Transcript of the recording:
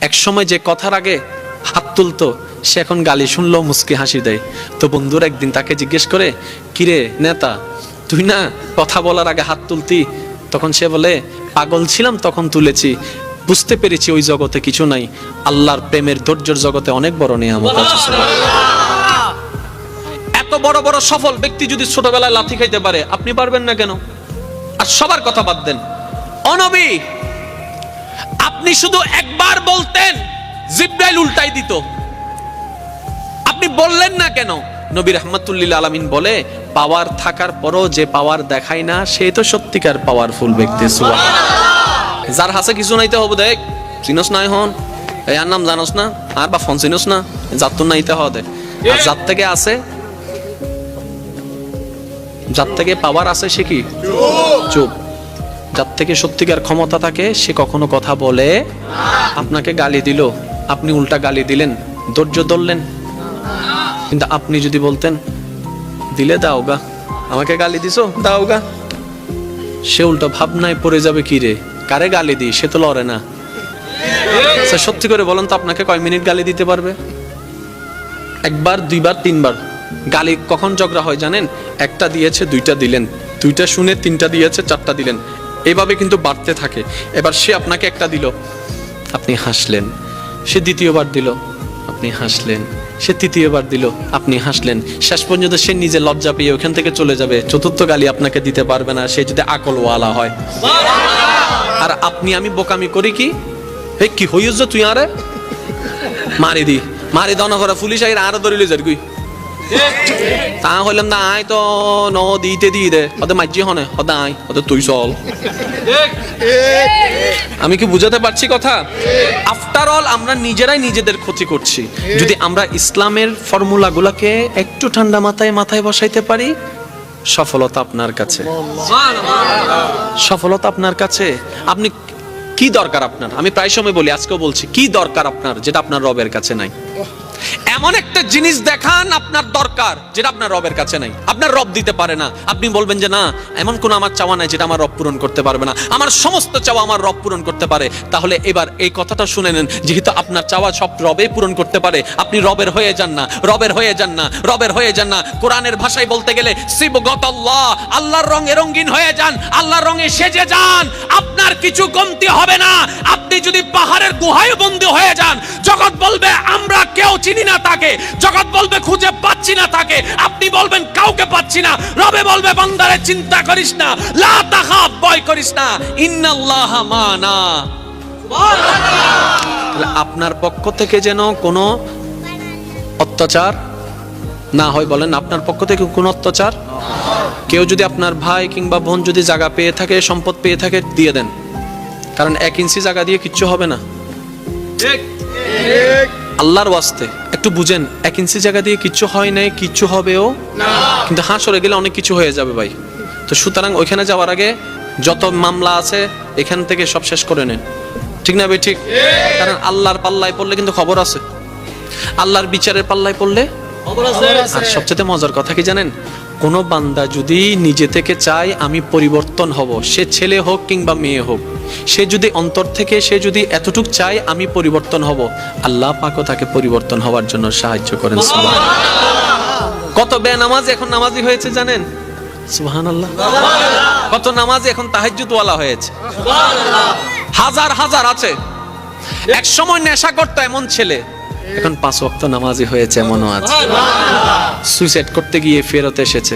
এক সময় যে কথার আগে হাত তুলতো সে এখন গালি শুনলেও মুস্কি হাসি দেয়। তো বন্ধুর একদিন তাকে জিজ্ঞেস করে, কিরে নেতা, তুই না কথা বলার আগে হাত তুলতি? তখন সে বলে, পাগল ছিলাম তখন তুলেছি, বুঝতে পেরেছি ওই জগতে কিছু নাই, আল্লাহর প্রেমের ধৈর্যের জগতে অনেক বড় নিয়ামত আছে। এত বড় বড় সফল ব্যক্তি যদি ছোটবেলায় লাথি খাইতে পারে, আপনি পারবেন না কেন? আর সবার কথা বাদ দেন, ও নবী, আপনি শুধু একবার বলতেন জিবরাইল উল্টাই দিত, আপনি বললেন না কেন? নবী রাহমাতুল লিল আলামিন বলে, পাওয়ার থাকার পরও যে পাওয়ার দেখায় না সে তো সত্যিকার পাওয়ারফুল ব্যক্তি। সুবহানাল্লাহ। যার হাসে কিছু নাইতে হবে, দেখ চিনস না এখন এর নাম জানোস না, আর বা ফোন চিনস না, যার তো নাইতে হবে। আর যার থেকে আছে, যার থেকে পাওয়ার আছে সে কি চুপ। যার থেকে সত্যিকার ক্ষমতা থাকে সে কখনো কথা বলে। আপনাকে গালি দিল, আপনি উল্টা গালি দিলেন, ধৈর্য ধরলেন। কিন্তু আপনি যদি বলতেন, দিলে দাও গা, আমাকে গালি দিছো দাও গা, সে উল্টো ভাবনায় পড়ে যাবে, কি রে কারে গালি দিই, সে তো লড়ে না। সত্যি করে বলেন তো, আপনাকে কয় মিনিট গালি দিতে পারবে? একবার, দুইবার, তিনবার। গালি কখন ঝগড়া হয় জানেন? একটা দিয়েছে দুইটা দিলেন, দুইটা শুনে তিনটা দিয়েছে চারটা দিলেন, এভাবে কিন্তু বাড়তে থাকে। এবার সে আপনাকে একটা দিল, আপনি হাসলেন, সে দ্বিতীয়বার দিল, আপনি হাসলেন, সে তৃতীয়বার দিল, আপনি হাসলেন, শেষ পর্যন্ত সে নিজে লজ্জা পেয়ে ওখান থেকে চলে যাবে। চতুর্থ গালি আপনাকে দিতে পারবে না, সে যদি আকলওয়ালা হয়। আর আপনি আমি বোকামি করি কি, হে কি হইছ তুই আরে মারি দি, মারি দাও না করে পুলিশ আইরা আরো ধরিলে যার গুই তা হইলাম না, আয় তো ন দিতে দিয়ে দে, ওদের মাঝি হনে ওদের আয়, ওদের তুই চল। আমি কি বুঝাতে পারছি কথা? আফটার অল আমরা নিজেরাই নিজেদের ক্ষতি করছি। যদি আমরা ইসলামের ফর্মুলাগুলোকে একটু ঠান্ডা মাথায় মাথায় বসাইতে পারি, সফলতা আপনার কাছে, সফলতা আপনার কাছে। আপনি কি দরকার আপনার? আমি প্রায় সময় বলি, আজকেও বলছি, কি দরকার আপনার যেটা আপনার রবের কাছে নাই? এমন একটা জিনিস দেখান আপনার দরকার যেটা আপনার রবের কাছে নাই, আপনার রব দিতে পারে না। আপনি বলবেন যে না, এমন কোন আমার চাওয়া নাই যেটা আমার রব পূরণ করতে পারবে না, আমার সমস্ত চাওয়া আমার রব পূরণ করতে পারে। তাহলে এবার এই কথাটা শুনে নেন, যেহেতু আপনার চাওয়া সব রবেই পূরণ করতে পারে, আপনি রবের হয়ে যান না, রবের হয়ে যান না, রবের হয়ে যান না। কোরআনের ভাষায় বলতে গেলে সিবগাতাল্লাহ, আল্লাহর রঙে রঙিন হয়ে যান, আল্লাহর রঙে সেজে যান, আপনার কিছু কমতি হবে না। আপনি যদি পাহাড়ের গুহায় বন্দী হয়ে যান, জগৎ বলবে আমরা কেউ চিনি না তাকে, জগৎ বলবে খুঁজে পাচ্ছি না তাকে, আপনি বলবেন কাউকে পাচ্ছি না, রবে বলবে বান্দারে চিন্তা করিস না, লা তাখাফ, ভয় করিস না, ইন্নাল্লাহা মানা। সুবহানাল্লাহ। আপনার পক্ষ থেকে যেন কোনো অত্যাচার না হয়। বলেন, আপনার পক্ষ থেকে কোনো অত্যাচার? কেউ যদি আপনার ভাই কিংবা বোন যদি জায়গা পেয়ে থাকে, সম্পদ পেয়ে থাকে, দিয়ে দেন, কারণ 1 ইঞ্চি জায়গা দিয়ে কিচ্ছু হবে না। ঠিক ঠিক। আল্লাহর ওয়াস্তে একটু বুঝেন, 1 ইঞ্চি জায়গা দিয়ে কিচ্ছু হয় নাই, কিচ্ছু হবেও না, কিন্তু হাসরে গেলে অনেক কিছু হয়ে যাবে ভাই। তো সুতরাং ওইখানে যাওয়ার আগে যত মামলা আছে এখান থেকে সব শেষ করে নেন, ঠিক না ভাই? ঠিক। কারণ আল্লাহর পাল্লায় পড়লে কিন্তু খবর আছে, আল্লাহর বিচারের পাল্লায় পড়লে খবর আছে। আর সবচেয়ে মজার কথা কি জানেন? কোন বান্দা যদি নিজে থেকে চায় আমি পরিবর্তন হব, সে ছেলে হোক কিংবা মেয়ে হোক, সে যদি অন্তর থেকে সে যদি এতটুক চায় আমি পরিবর্তন হব, আল্লাহ পাকও তাকে পরিবর্তন হওয়ার জন্য সাহায্য করেন। সুবহানাল্লাহ। কত বেনামাজ এখন নামাজি হয়েছে জানেন? সুবহানাল্লাহ। কত নামাজি এখন তাহাজ্জুদওয়ালা হয়েছে। সুবহানাল্লাহ। হাজার হাজার আছে। এক সময় নেশা করতো এমন ছেলে, এখন 5 ওয়াক্ত নামাজি হয়েছে এমনও আছে। সুইসাইড করতে গিয়ে ফেরত এসেছে।